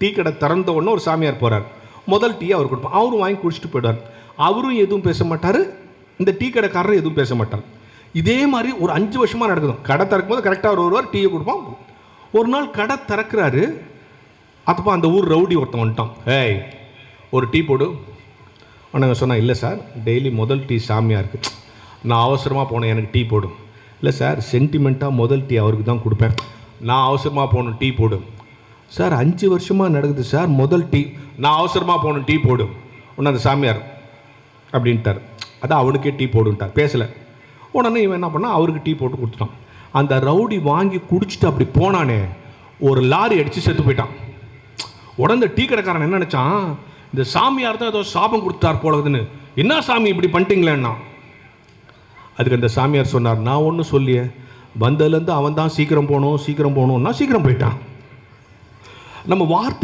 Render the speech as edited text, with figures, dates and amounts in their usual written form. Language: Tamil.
டீ கடை திறந்த உடனே ஒரு சாமியார் போகிறார். முதல் டீ அவர் கொடுப்பார். அவரும் வாங்கி குடிச்சிட்டு போயிடுவார். அவரும் எதுவும் பேச மாட்டார், இந்த டீ கடைக்காரரும் எதுவும் பேச மாட்டார். இதே மாதிரி ஒரு 5 வருஷமாக நடக்குது. கடை திறக்கும் போது கரெக்டாக அவர் வருவார், டீயை கொடுப்பான். ஒரு நாள் கடை திறக்கிறாரு. அப்போ அந்த ஊர் ரவுடி ஒருத்தன் வந்துட்டான். ஏய், ஒரு டீ போடு. அவனுங்க சொன்னால், இல்லை சார், டெய்லி முதல் டீ சாமியாக இருக்குது, நான் அவசரமாக போனேன், எனக்கு டீ போடும். இல்லை சார், சென்டிமெண்ட்டாக முதல் டீ அவருக்கு தான் கொடுப்பேன், நான் அவசரமாக போகணும், டீ போடு. சார் 5 வருஷமாக நடக்குது சார், முதல் டீ, நான் அவசரமாக போகணும், டீ போடு. ஒன்று அந்த சாமியார் அப்படின்ட்டார். அதான் அவனுக்கே டீ போடுன்ட்டார், பேசலை. உடனே இவன் என்ன பண்ணால் அவருக்கு டீ போட்டு கொடுத்துட்டான். அந்த ரவுடி வாங்கி குடிச்சிட்டு அப்படி போனானே, ஒரு லாரி அடித்து செத்து போயிட்டான். உடனே டீ கடைக்காரன் என்ன நினச்சான், இந்த சாமியார் தான் ஏதோ சாபம் கொடுத்தார் போலதுன்னு, என்ன சாமி இப்படி பண்ணிட்டீங்களேன்னா. அதுக்கு அந்த சாமியார் சொன்னார், நான் ஒன்றும் சொல்லியே, வந்ததுலேருந்து அவன் தான் சீக்கிரம் போகணும் சீக்கிரம் போகணுன்னா சீக்கிரம் போயிட்டான். நம்ம வார்த்தை